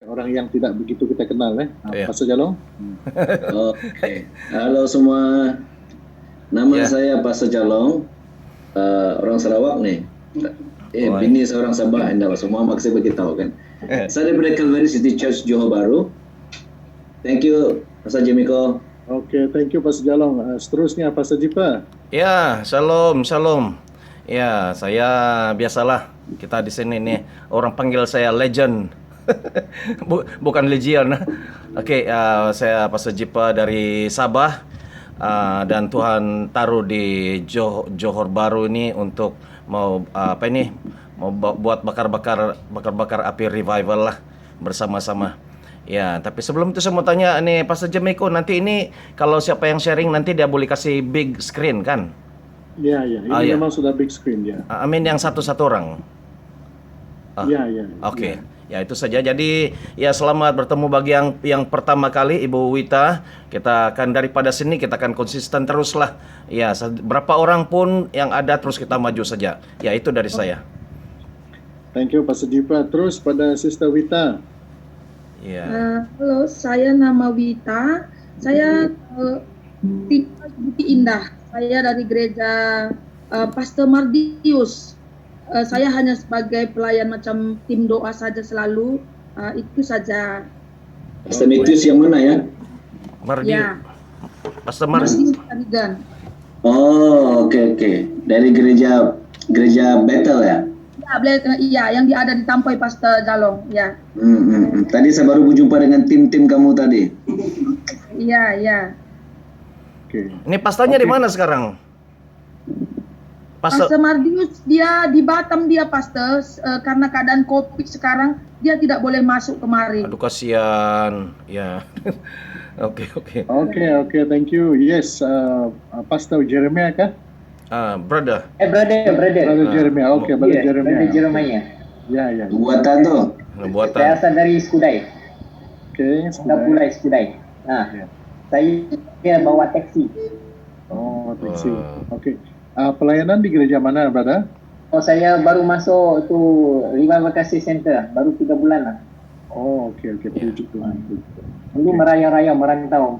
orang yang tidak begitu kita kenal Iya. Pastor Jalong. Oke. Halo semua. Nama saya Pastor Jalong. Orang Sarawak nih. Bini seorang Sabah, anda semua maksud beritahu kan. Saya daripada Calvary City Church Johor Bahru. Thank you, Pastor Jimiko. Oke, thank you Pastor Jalong. Seterusnya Pastor Jipa. Ya, shalom, shalom. Ya, saya biasalah kita di sini nih orang panggil saya legend. Bukan legion. Oke, saya Pastor Jipa dari Sabah. Dan Tuhan taruh di Johor Bahru ini untuk mau mau buat bakar api revival lah bersama-sama. Ya, tapi sebelum itu saya mau tanya nih Pastor Jemiko, nanti ini kalau siapa yang sharing nanti dia boleh kasih big screen kan? Ya. Ini memang sudah big screen ya. Amin, yang satu-satu orang. Ya. Oke. Ya, itu saja. Jadi ya selamat bertemu bagi yang pertama kali Ibu Wita. Kita akan daripada sini kita akan konsisten teruslah. Ya, berapa orang pun yang ada terus kita maju saja. Ya, itu dari saya. Thank you Pastor Jipa. Terus pada Sister Wita. Ya. Halo, saya nama Wita. Saya tinggal di Bukit Indah. Saya dari gereja Pastor Mardius. Saya hanya sebagai pelayan macam tim doa saja selalu. Itu saja. Pastor Metius yang mana ya? Mardius. Ya. Pastor Mardius. Karigan. Oh, oke. Dari gereja Bethel ya? Iya, yang ada di Tampoi Pastor Jalong. Ya. Tadi saya baru berjumpa dengan tim kamu tadi. Iya. Oke. Ini pastornya di mana sekarang? Pastor Mardius dia di Batam dia Pastor, karena keadaan Covid sekarang dia tidak boleh masuk kemari. Aduh, kasihan. Ya. Oke. Oke, thank you. Yes, Pastor Jeremiah kah? Brother. Brother Jeremiah. Oke, Brother Jeremiah. Brother Jeremiah. Ya. Buatan tuh. Buatan. Saya asal dari Skudai. Oke, Skudai. Nah, saya bawa taksi. Oh, taksi. Oke. Pelayanan di gereja mana, Brother? Oh, saya baru masuk tu Revival Kasih Center, baru 3 bulan lah. Oh, oke. Puji Tuhan. Dulu meraya-raya merantau.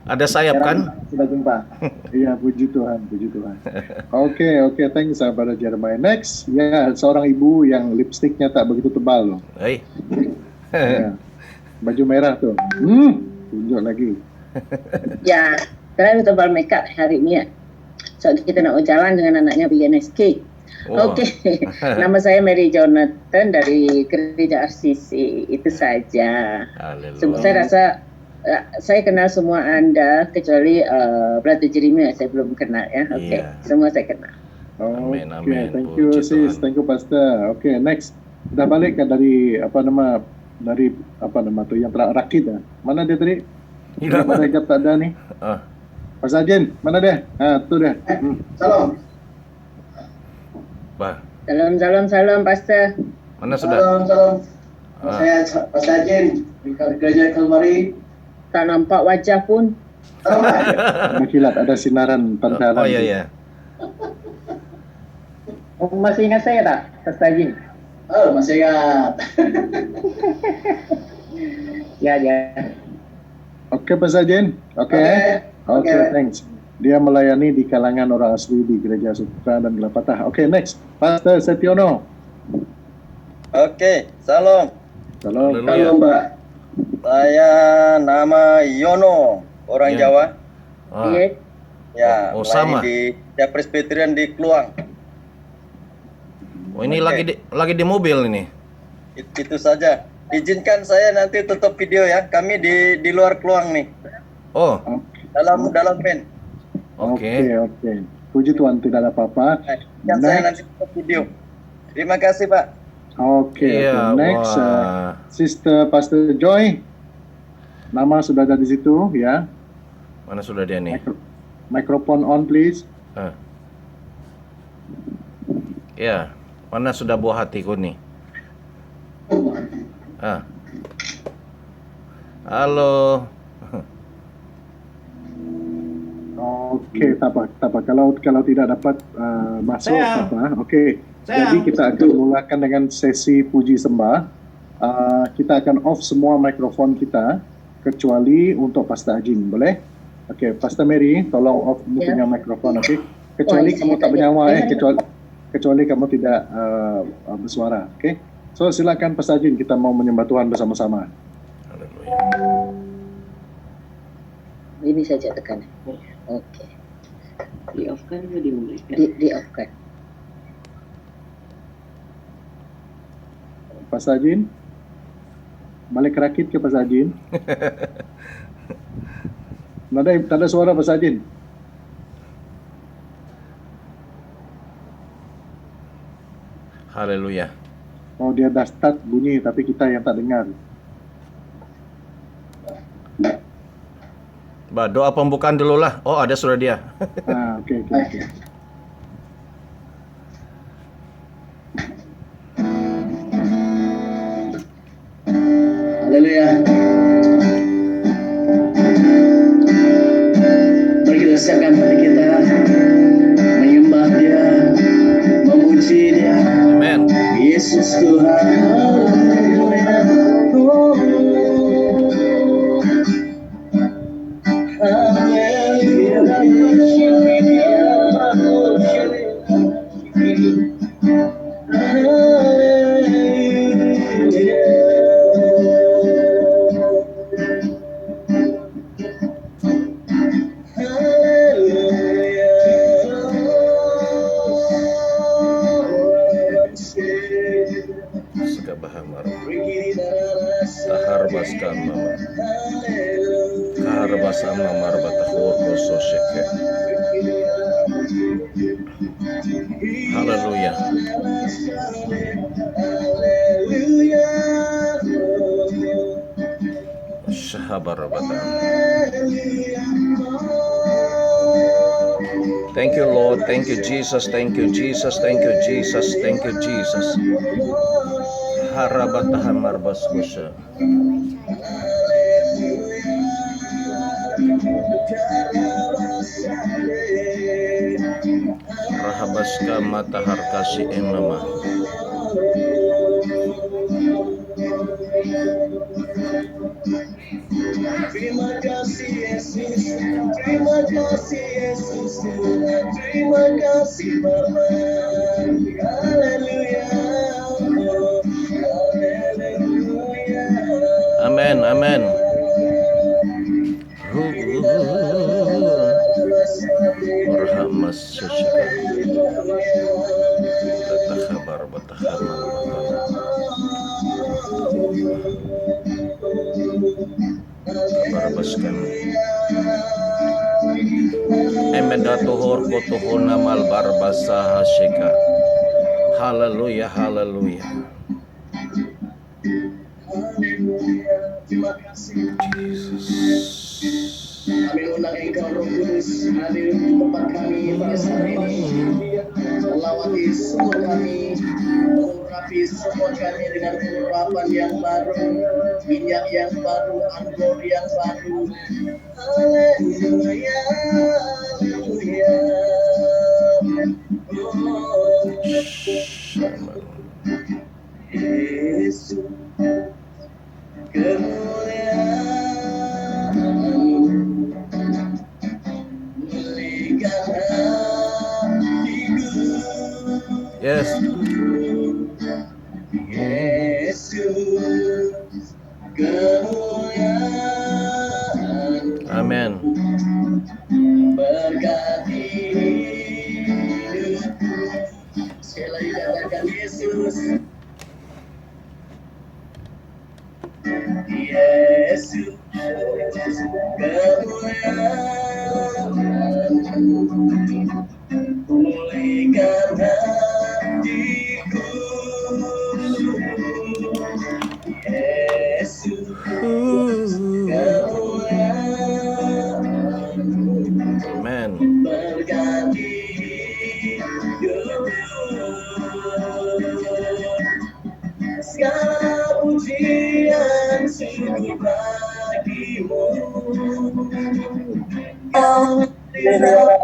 Ada sayap kan? Sudah jumpa. Iya, puji Tuhan. Oke, thanks Brother Jeremiah. Next, ya seorang ibu yang lipstiknya tak begitu tebal loh. Ya. Baju merah tuh. Tunjuk lagi. Ya, saya tebal makeup hari ini ya. So kita nak jalan dengan anaknya BNSK. Oke. Nama saya Mary Jonathan dari gereja RCC. Itu saja. Saya rasa saya kenal semua Anda kecuali Brother Jeremiah saya belum kenal ya. Oke. Semua saya kenal. Amin. Thank you sis, thank you Pastor. Oke, next. Udah balik kan dari dari tuh yang rakit ya. Mana dia tadi? Tidak pada ingat tak ada nih. Mas Ajin, mana dia? Tuh dia. Salam. Salam Pastor. Mana sudah? Salam. Saya Pastor Ajin di gereja Calvary. Tak nampak wajah pun. Berkilat, ada sinaran pantaran. Oh iya. Masih ingat saya tak, Pastor Jin? Oh, masih ingat. Ya. Oke, Pastor Ajin. Oke, thanks. Dia melayani di kalangan orang asli di Gereja Sutra dan Gelapatah. Oke, next. Pastor Setiono. Oke, salam. Salam, Mbak. Saya nama Yono, orang Jawa. Iya. Ya, sama. Di Presbyterian di Kluang. Oh, ini lagi di mobil ini. Itu saja. Izinkan saya nanti tutup video ya. Kami di luar Kluang nih. Oh. Dalam van. Oke. Puji Tuhan, tidak ada apa-apa. Saya nanti tutup video. Terima kasih, Pak. Oke. Next, Sister Pastor Joy. Nama sudah ada di situ, ya. Mana sudah dia nih? Microphone on, please. Ya, mana sudah buah hatiku nih? Halo. Oke, tak apa. Kalau tidak dapat masuk, apa? Oke. Jadi kita akan mulakan dengan sesi puji sembah. kita akan off semua mikrofon kita kecuali untuk Pastor Ajin, boleh? Okey, Pastor Mary, tolong off punya mikrofon, okey? Kecuali kamu tak bernyawa, kecuali kamu tidak bersuara, okey? So silakan Pastor Ajin, kita mau menyembah Tuhan bersama-sama. Haleluya. Ini saja tekan. Okey. Di off kan atau dimulai? Di off kan. Pastor Ajin, balik rakit ke Pastor Ajin. Tak ada suara Pastor Ajin. Haleluya. Oh, dia dah start bunyi tapi kita yang tak dengar. Doa pembukaan dulu lah. Oh, ada suara dia. Okey. Haleluya. Mari kita siapkan hati kita menyembah Dia, memuji Dia. Amen. Yesus Tuhan. Sekabahamar. Taharbaskan mama. Kaharbasam mamar batahur kososheke. Haleluya. Shahabarabata. Thank you, Lord. Thank you, Jesus. Thank you, Jesus. Thank you, Jesus. Thank you, Jesus. Harabatahan marbas kusha. Rahabaska matahar kasih emama. Terima kasih Yesus, terima kasih Yesus, terima kasih Bapa. Haleluya, haleluya. Amen, amen. Rahmas syashika. Tatakabar batahama. Kabarabaskan. Emendatuhur kotuhuna mal barbasa hashika. Haleluya, haleluya. Terima kasih Yesus. Kami undang Engkau Roh Kudus hadir di tempat kami pada saat ini, melawati semua kami, mengurapi semua kami dengan urapan yang baru, minyak yang baru, anggur yang baru. Haleluya, haleluya. Yesus, kemuliaan mulihkan hatiku. Yes. Yesus, kemuliaan. Amen. Berkati hidupku. Sekali lagi katakan Yesus. Yesus, kemuliaan, pulihkan hatiku. Yesus, kemuliaan, Amen. berkati hidupku. Segala pujian syukur bagimu. Kau tidak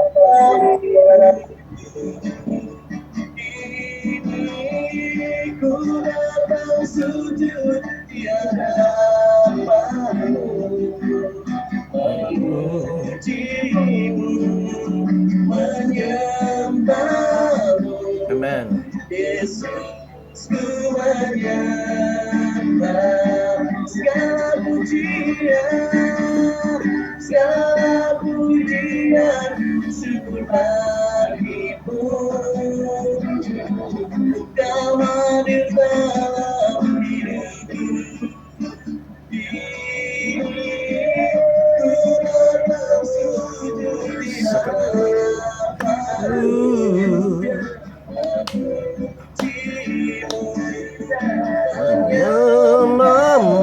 ini ku datang sujud tiada baru memujimu, menyembahmu. Amen. Yesus, ku menyembah. Segala pujian, syukur bagimu. Kau hadir dalam hidupku. Ku datang sujud di hadapanmu. Menyembahmu,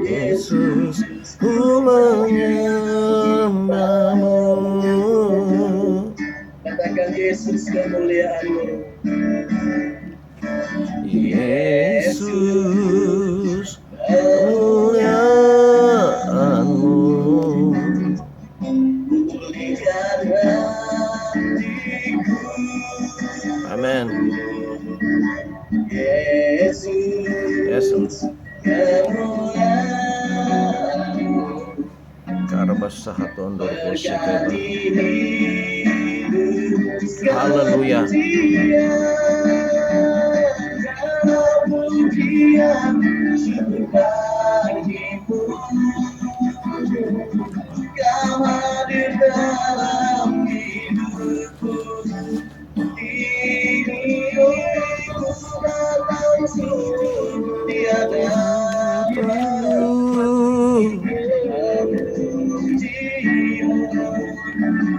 Yesus, ku menyembahmu. Katakan Yesus kemuliaanmu. Yesus, kemuliaanmu. Pulihkan hatiku. Amen. Yesus, kemuliaanmu. Karabasahaton dorboshikeba. Berkati hidup segala Haleluya. pujian, syukur bagimu. Kau hadir dalam hidupku. Ini ku datang sujud di hadapanmu.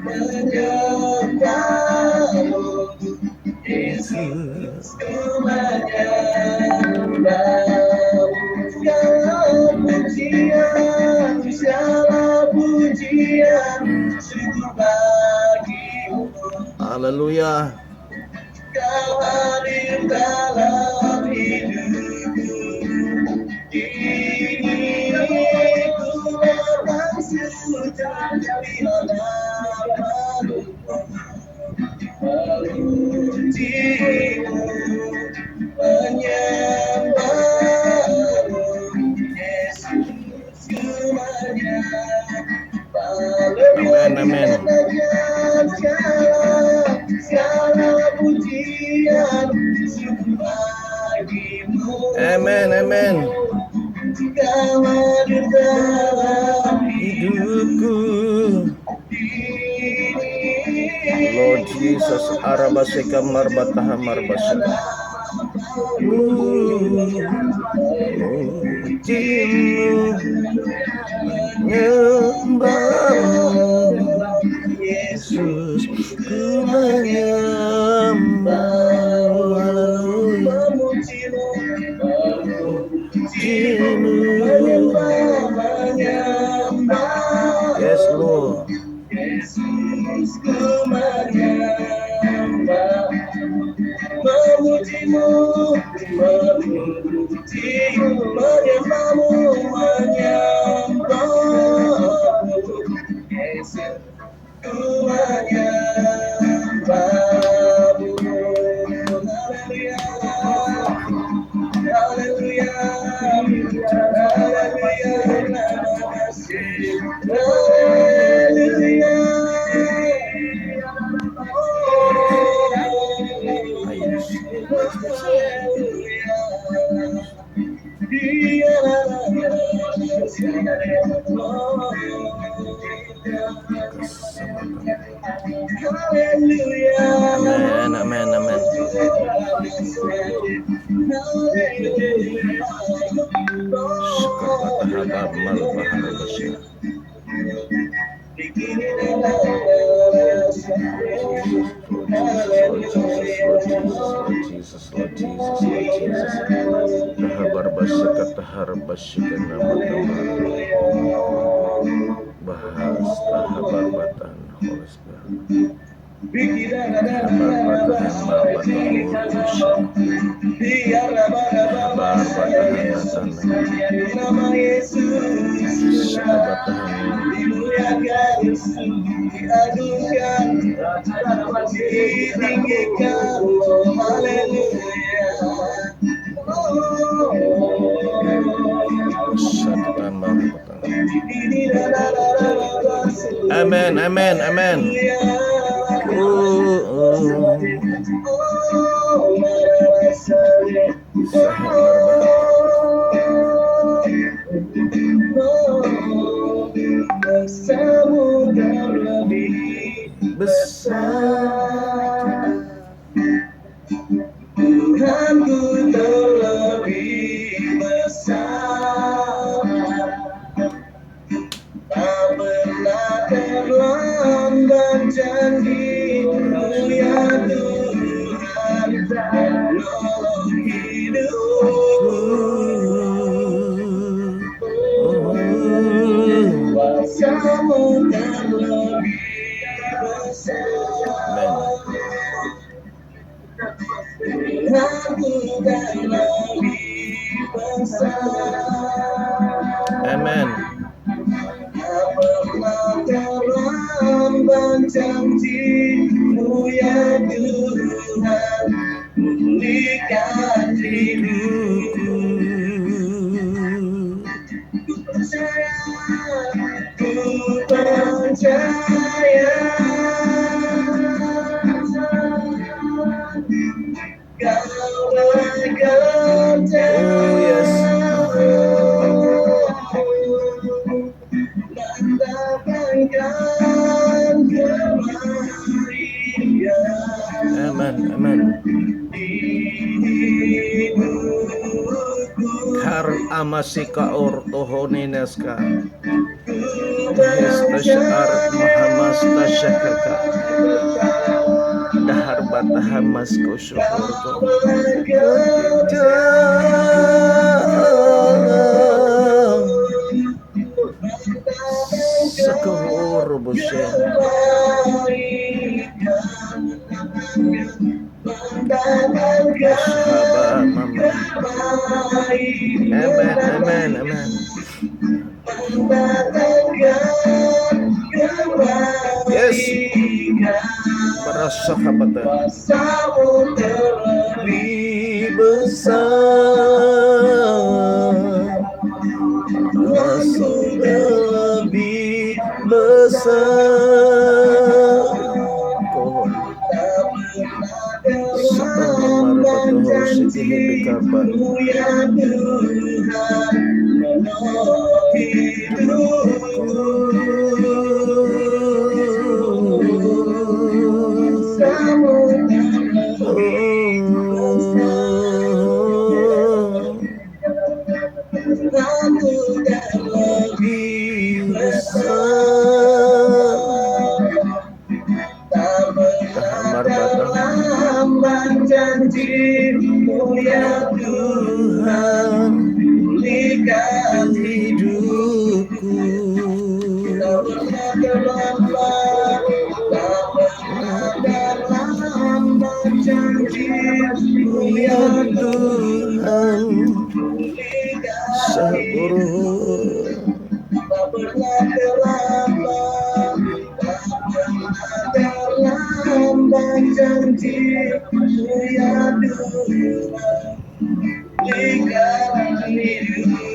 Menyembahmu, Yesus, ku menyembahmu. Segala pujian, syukur bagimu. Haleluya. Kau hadir dalam hidupku. Ini ku datang sujud di hadapanmu. Memujimu, menyembahmu. Yesus, ku menyembahmu. Amen, amen. Segala pujian, syukur bagimu. Amen, amen. Kau hadir dalam Hidupku. Lord Jesus, arabaseka marbataha marbasaka. Mujimu, menyembahmu. Yesus, ku menyembahmu. Haleluya. Yes, Lord. Yesus, ku menyembah, memujimu, memujimu, menyembahmu, menyembahmu. Yesus, ku menyembahmu. Haleluya, haleluya, haleluya. Amen, amen, amen. Jesus, Lord Jesus, Lord Jesus. Taharbashika, taharbashika, nama-nama. Bahas, taharbatan, Holy Spirit. Taharbatan, mabatan, urusha. Taharbatan, Nama Yesus, Shabatan. dimuliakan, diagungkan, ditinggikan, oh haleluya, oh Syaitan marah. Amin, amin, amin. Besar Tuhanku terlebih besar, tak pernah terlambat janji-Mu ya Tuhan, menolong hidupku. Kuasa-Mu terlebih besar, Tuhanku terlebih besar. Amen. Tak pernah terlambat janji-Mu ya Tuhan, pulihkan hidupku. Ku percaya, Kau bekerja. Oh yes. Mendapatkan kebahagiaan. Amen, amen. Kar amasika ortohonineska. Istashar mahamastashakarka. Dahar batahamas kosyukurko. Sakur bushen. Ashaba mama. Amen, amen, amen. Yes. Merasa kabata. Kuasa-Mu terlebih Besar. Kuasa-Mu lebih besar. Kohon. Sabang marabatoh sitihi bikabat. ya Tuhan, menolong hidupku. Kuasa-Mu terlebih besar, Tuhanku terlebih besar. Tak pernah terlambat janji-Mu ya Tuhan, pulihkan hidupku. Tak pernah terlambat, tak pernah terlambat janji-Mu ya Tuhan, pulihkan hidupku. Tak pernah terlambat, tak pernah terlambat janji-Mu ya Tuhan, pulihkan hidupku.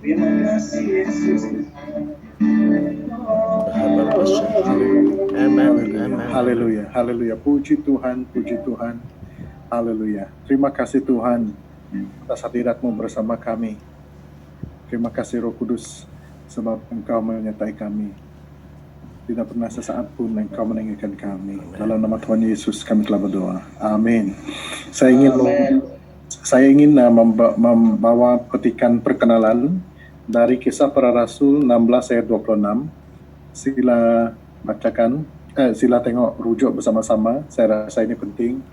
Terima kasih Yesus. Amen, amen. Haleluya, haleluya. Puji Tuhan, puji Tuhan. Haleluya. Terima kasih Tuhan atas hadirat-Mu bersama kami. Terima kasih Roh Kudus sebab Engkau menyertai kami. Tidak pernah sesaat pun Engkau meninggalkan kami. Dalam nama Tuhan Yesus kami telah berdoa. Amin. Saya ingin membawa petikan perkenalan dari Kisah Para Rasul 16 ayat 26. Sila bacakan, sila tengok rujuk bersama-sama. Saya rasa ini penting.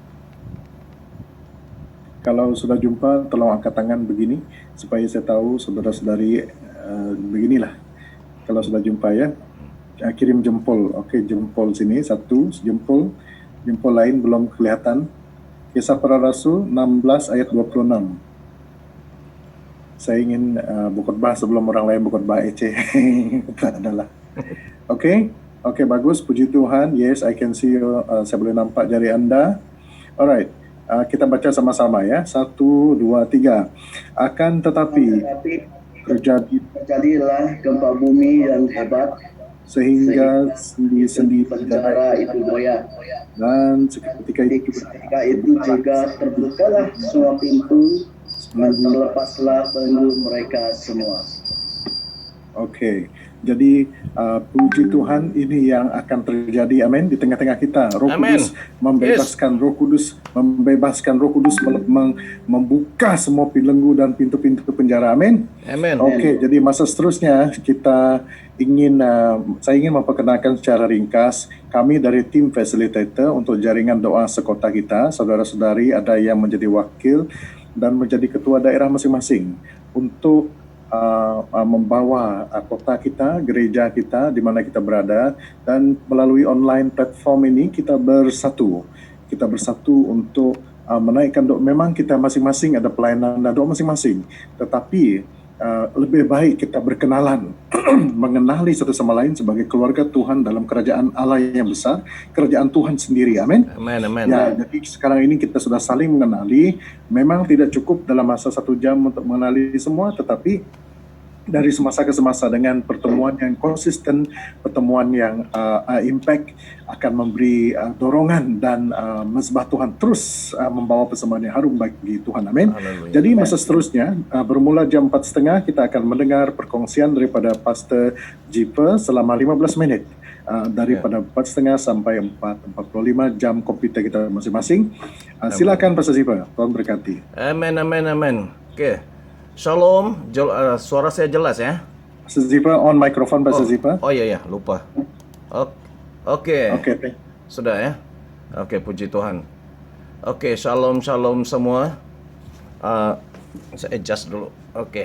Kalau sudah jumpa, tolong angkat tangan begini supaya saya tahu saudara-saudari beginilah. Kalau sudah jumpa ya, kirim jempol. Oke, jempol sini satu jempol. Jempol lain belum kelihatan. Kisah Para Rasul 16 ayat 26. Saya ingin berkhotbah sebelum orang lain berkhotbah Ece. Tak adalah. Okay, bagus. Puji Tuhan. Yes, I can see you. Saya boleh nampak jari anda. Alright, kita baca sama-sama ya. 1, 2, 3. Akan tetapi terjadilah gempa bumi yang hebat sehingga sendi-sendi penjara itu goyah. Dan ketika itu juga terbukalah semua pintu dan melepaslah belenggu mereka semua. Oke, jadi puji Tuhan, ini yang akan terjadi, amin, di tengah-tengah kita. Roh Kudus membebaskan, Roh Kudus membebaskan, Roh Kudus membuka semua belenggu dan pintu-pintu penjara, amin. Oke, jadi masa seterusnya kita saya ingin memperkenalkan secara ringkas kami dari tim facilitator untuk jaringan doa sekota kita. Saudara-saudari ada yang menjadi wakil dan menjadi ketua daerah masing-masing untuk membawa kota kita, gereja kita di mana kita berada, dan melalui online platform ini kita bersatu untuk menaikkan doa. Memang kita masing-masing ada pelayanan dan doa masing-masing, tetapi lebih baik kita berkenalan, mengenali satu sama lain sebagai keluarga Tuhan dalam kerajaan Allah yang besar, kerajaan Tuhan sendiri, amin. Ya, jadi sekarang ini kita sudah saling mengenali. Memang tidak cukup dalam masa 1 jam untuk mengenali semua, tetapi dari semasa ke semasa dengan pertemuan yang konsisten, pertemuan yang impact, akan memberi dorongan dan mezbah Tuhan terus membawa persembahan yang harum bagi Tuhan, amin. Jadi masa seterusnya bermula jam 4.30 kita akan mendengar perkongsian daripada Pastor Jiper selama 15 menit. Daripada 4.30 sampai 4.45 jam komputer kita masing-masing. Silakan Pastor Jiper, Tuhan berkati. Amin. Oke. Shalom, suara saya jelas ya? Pastor Zipa, on microphone Pastor Zipa. Oh iya, lupa. Oke. Sudah ya? Oke, puji Tuhan. Oke, shalom semua. Saya adjust dulu. Oke,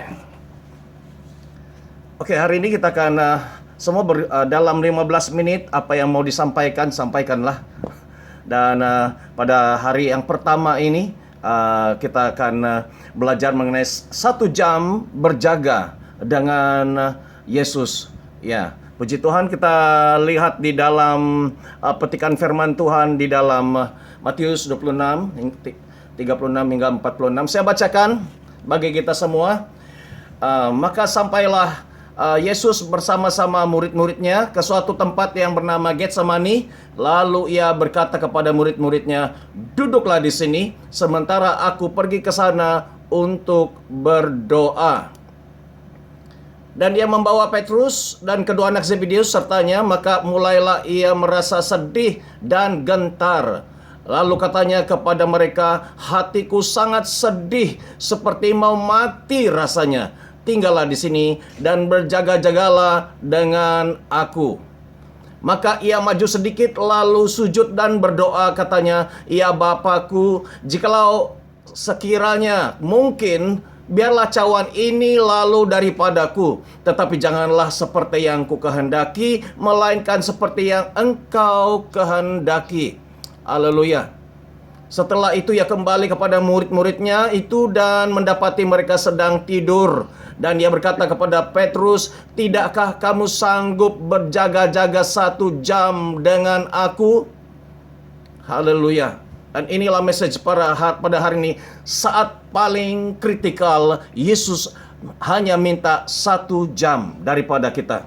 hari ini kita akan semua dalam 15 menit apa yang mau disampaikan, sampaikanlah. Dan pada hari yang pertama ini kita akan belajar mengenai 1 jam berjaga dengan Yesus. Ya, puji Tuhan, kita lihat di dalam petikan firman Tuhan di dalam Matius 26 36 hingga 46. Saya bacakan bagi kita semua. Maka sampailah Yesus bersama-sama murid-muridnya ke suatu tempat yang bernama Getsemani. Lalu ia berkata kepada murid-muridnya, "Duduklah di sini, sementara aku pergi ke sana untuk berdoa." Dan dia membawa Petrus dan kedua anak Zebedeus sertanya, maka mulailah ia merasa sedih dan gentar. Lalu katanya kepada mereka, "Hatiku sangat sedih, seperti mau mati rasanya. Tinggallah di sini dan berjaga-jagalah dengan aku." Maka ia maju sedikit lalu sujud dan berdoa, katanya, "Ya Bapakku, jikalau sekiranya mungkin, biarlah cawan ini lalu daripadaku, tetapi janganlah seperti yang ku kehendaki, melainkan seperti yang Engkau kehendaki." Haleluya. Setelah itu ia kembali kepada murid-muridnya itu dan mendapati mereka sedang tidur. Dan ia berkata kepada Petrus, "Tidakkah kamu sanggup berjaga-jaga 1 jam dengan aku?" Haleluya. Dan inilah message pada hari ini. Saat paling kritikal, Yesus hanya minta 1 jam daripada kita.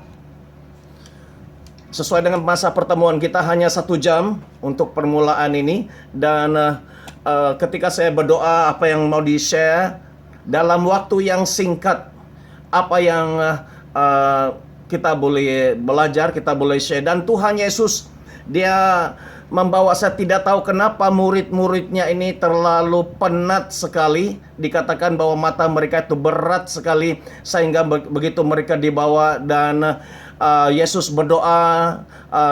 Sesuai dengan masa pertemuan kita hanya 1 jam untuk permulaan ini. Dan ketika saya berdoa apa yang mau di-share dalam waktu yang singkat, apa yang kita boleh belajar, kita boleh share. Dan Tuhan Yesus, dia membawa, saya tidak tahu kenapa murid-muridnya ini terlalu penat sekali. Dikatakan bahwa mata mereka itu berat sekali, sehingga begitu mereka dibawa dan Yesus berdoa,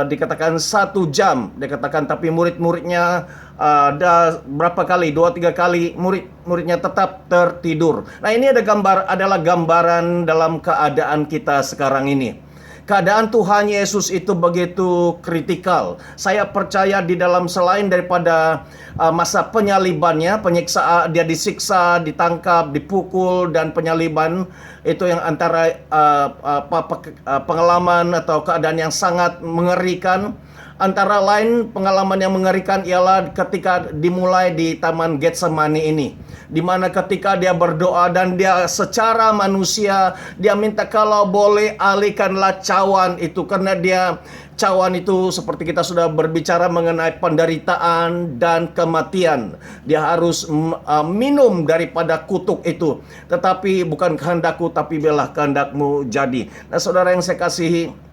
dikatakan 1 jam, dikatakan, tapi murid-muridnya ada berapa kali, 2-3 kali murid-muridnya tetap tertidur. Nah, ini adalah gambaran dalam keadaan kita sekarang ini. keadaan Tuhan Yesus itu begitu kritikal. Saya percaya di dalam selain daripada masa penyalibannya, penyiksaan, dia disiksa, ditangkap, dipukul, dan penyaliban, itu yang antara pengalaman atau keadaan yang sangat mengerikan. Antara lain pengalaman yang mengerikan ialah ketika dimulai di Taman Getsemani ini, di mana ketika dia berdoa dan dia secara manusia dia minta kalau boleh alihkanlah cawan itu, karena dia cawan itu seperti kita sudah berbicara mengenai penderitaan dan kematian. Dia harus minum daripada kutuk itu. Tetapi bukan kehendakku tapi biarlah kehendakmu jadi. Nah, saudara yang saya kasihi,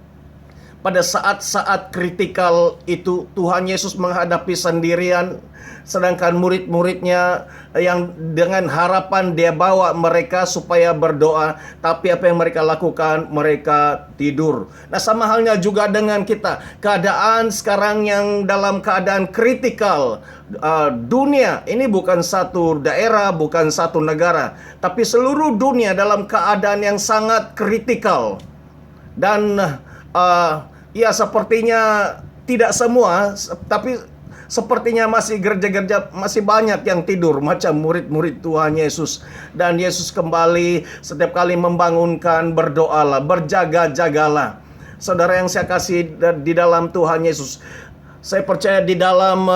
pada saat-saat kritikal itu Tuhan Yesus menghadapi sendirian, sedangkan murid-muridnya yang dengan harapan dia bawa mereka supaya berdoa, tapi apa yang mereka lakukan? Mereka tidur. Nah, sama halnya juga dengan kita. Keadaan sekarang yang dalam keadaan kritikal, dunia ini bukan satu daerah, bukan satu negara, tapi seluruh dunia dalam keadaan yang sangat kritikal. Dan ya, sepertinya tidak semua, tapi sepertinya masih gereja-gereja masih banyak yang tidur macam murid-murid Tuhan Yesus. Dan Yesus kembali setiap kali membangunkan, berdoalah, berjaga-jagalah. Saudara yang saya kasih di dalam Tuhan Yesus, saya percaya di dalam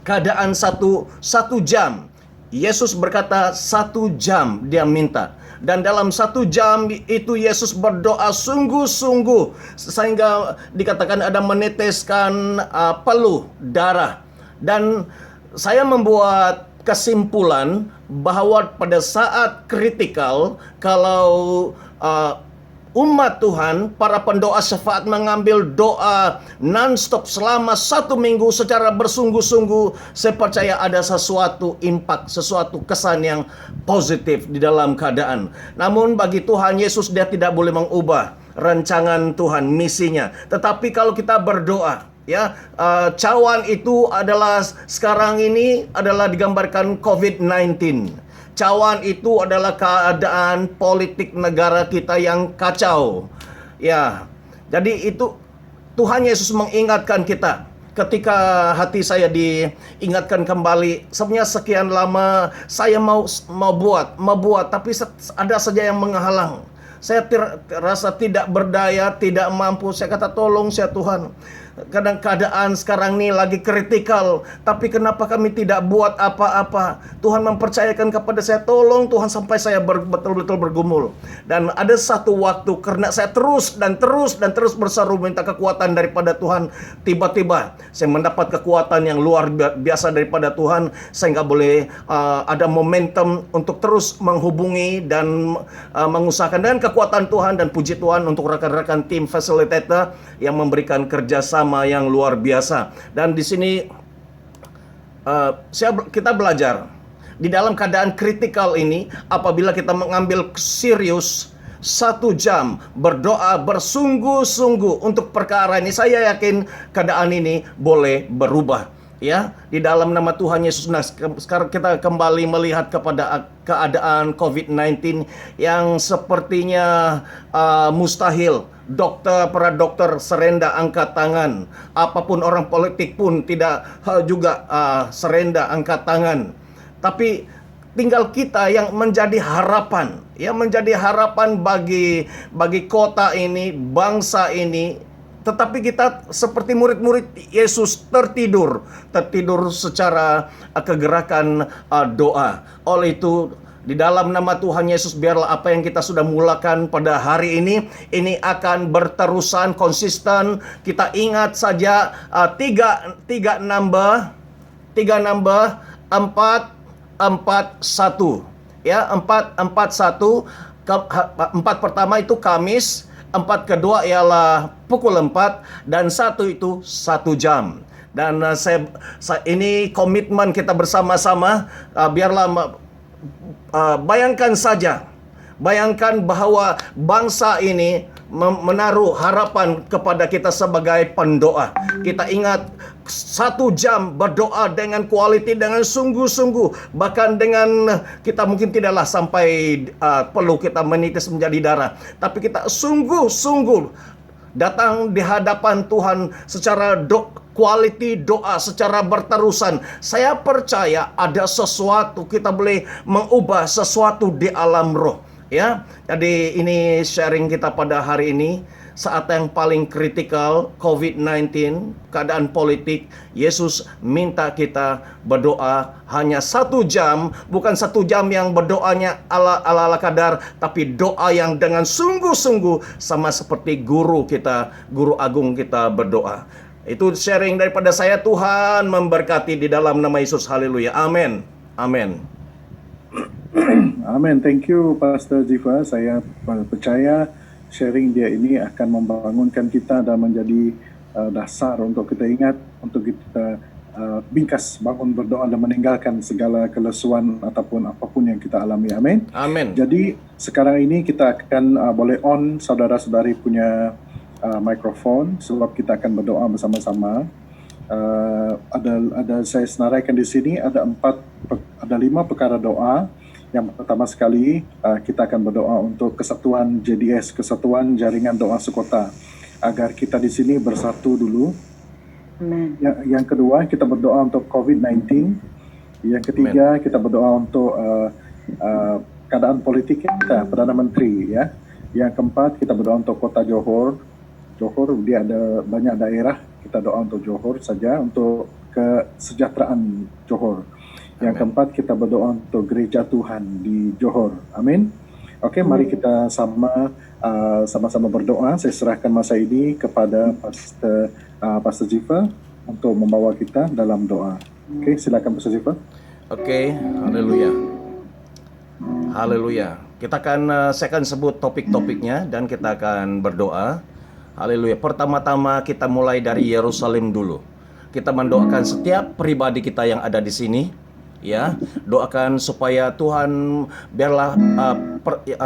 keadaan satu jam, Yesus berkata 1 jam dia minta. Dan dalam 1 jam itu Yesus berdoa sungguh-sungguh sehingga dikatakan ada meneteskan peluh darah. Dan saya membuat kesimpulan bahwa pada saat kritikal, kalau umat Tuhan, para pendoa syafaat mengambil doa non-stop selama 1 minggu secara bersungguh-sungguh, saya percaya ada sesuatu impact, sesuatu kesan yang positif di dalam keadaan. Namun bagi Tuhan Yesus, dia tidak boleh mengubah rancangan Tuhan, misinya. Tetapi kalau kita berdoa, ya, cawan itu adalah sekarang ini adalah digambarkan COVID-19. Cawan itu adalah keadaan politik negara kita yang kacau. Ya, jadi itu Tuhan Yesus mengingatkan kita. Ketika hati saya diingatkan kembali, sebenarnya sekian lama saya mau buat, tapi ada saja yang menghalang. Saya rasa tidak berdaya, tidak mampu. Saya kata, tolong saya Tuhan. Kadang keadaan sekarang ini lagi kritikal, tapi kenapa kami tidak buat apa-apa? Tuhan mempercayakan kepada saya, tolong Tuhan, sampai saya betul-betul bergumul. Dan ada satu waktu, karena saya terus berseru minta kekuatan daripada Tuhan, tiba-tiba saya mendapat kekuatan yang luar biasa daripada Tuhan, sehingga boleh ada momentum untuk terus menghubungi dan mengusahakan dengan kekuatan Tuhan. Dan puji Tuhan untuk rekan-rekan tim facilitator yang memberikan kerjasama yang luar biasa. Dan di sini kita belajar di dalam keadaan kritikal ini, apabila kita mengambil serius 1 jam berdoa bersungguh-sungguh untuk perkara ini, saya yakin keadaan ini boleh berubah. Ya, di dalam nama Tuhan Yesus. Nah, sekarang kita kembali melihat kepada keadaan COVID-19 yang sepertinya mustahil. Para dokter serenda angkat tangan. Apapun orang politik pun tidak juga serenda angkat tangan. Tapi tinggal kita yang menjadi harapan, ya, menjadi harapan bagi kota ini, bangsa ini. Tetapi kita seperti murid-murid Yesus tertidur secara kegerakan doa. Oleh itu, di dalam nama Tuhan Yesus, biarlah apa yang kita sudah mulakan pada hari ini akan berterusan, konsisten. Kita ingat saja tiga number 441, ya, 441. 4 pertama itu Kamis, 4 kedua ialah pukul 4, dan 1 itu 1 jam. Dan ini komitmen kita bersama-sama. Biarlah bayangkan saja Bayangkan bahwa bangsa ini menaruh harapan kepada kita sebagai pendoa. Kita ingat 1 jam berdoa dengan quality, dengan sungguh-sungguh, bahkan dengan kita mungkin tidaklah sampai perlu kita menitis menjadi darah, tapi kita sungguh-sungguh datang di hadapan Tuhan secara quality doa, secara berterusan. Saya percaya ada sesuatu, kita boleh mengubah sesuatu di alam roh. Ya, jadi ini sharing kita pada hari ini, saat yang paling kritikal, COVID-19, keadaan politik. Yesus minta kita berdoa hanya 1 jam, bukan 1 jam yang berdoanya ala kadar, tapi doa yang dengan sungguh-sungguh, sama seperti guru kita, guru agung kita berdoa. Itu sharing daripada saya. Tuhan memberkati di dalam nama Yesus. Haleluya. Amin. Amin. Amin. Thank you Pastor Ziva. Saya percaya sharing dia ini akan membangunkan kita dan menjadi dasar untuk kita ingat, untuk kita bingkas bangun berdoa dan meninggalkan segala kelesuan ataupun apapun yang kita alami. Amin. Amin. Jadi sekarang ini kita akan boleh on saudara-saudari punya mikrofon sebab kita akan berdoa bersama-sama. Ada saya senaraikan di sini ada 5 perkara doa. Yang pertama sekali, kita akan berdoa untuk kesatuan JDS, kesatuan jaringan doa sekota, agar kita di sini bersatu dulu. Yang kedua, kita berdoa untuk COVID-19. Yang ketiga, kita berdoa untuk keadaan politik kita, Perdana Menteri. Ya. Yang keempat, kita berdoa untuk kota Johor. Johor, dia ada banyak daerah. Kita doa untuk Johor saja, untuk kesejahteraan Johor. Yang keempat, kita berdoa untuk gereja Tuhan di Johor. Amin. Oke, mari kita sama-sama berdoa. Saya serahkan masa ini kepada Pastor Ziva untuk membawa kita dalam doa. Oke, silakan Pastor Ziva. Oke, haleluya. Haleluya. Kita akan saya akan sebut topik-topiknya dan kita akan berdoa. Haleluya. Pertama-tama kita mulai dari Yerusalem dulu. Kita mendoakan setiap pribadi kita yang ada di sini. Ya, doakan supaya Tuhan biarlah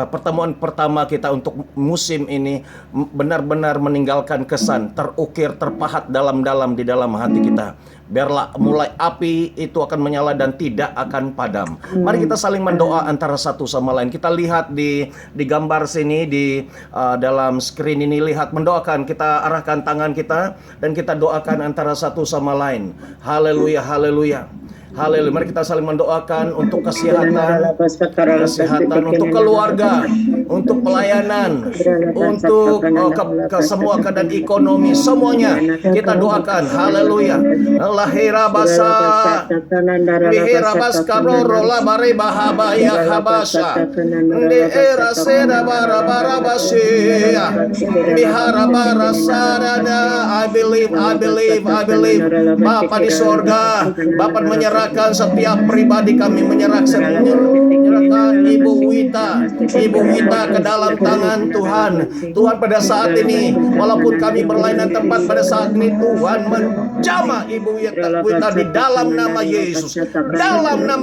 pertemuan pertama kita untuk musim ini benar-benar meninggalkan kesan terukir, terpahat dalam-dalam di dalam hati kita. Biarlah mulai api itu akan menyala dan tidak akan padam. Mari kita saling mendoa antara satu sama lain. Kita lihat di gambar sini, di dalam screen ini, lihat, mendoakan. Kita arahkan tangan kita dan kita doakan antara satu sama lain. Haleluya, haleluya. Haleluya. Mari kita saling mendoakan untuk kesehatan, untuk keluarga, untuk pelayanan, untuk ke semua keadaan ekonomi, semuanya kita doakan. Haleluya. Lahira basa, lihira baskaroro labare bahabaya habasha, lihira seda bara bara basia, lihara bara sarana. I believe. Bapa di sorga, Bapa menyerahkan setiap pribadi kami, menyerahkan Ibu Wita ke dalam tangan Tuhan. Tuhan, pada saat ini walaupun kami berlainan tempat, pada saat ini Tuhan menjamah Ibu Wita di dalam nama Yesus, dalam nama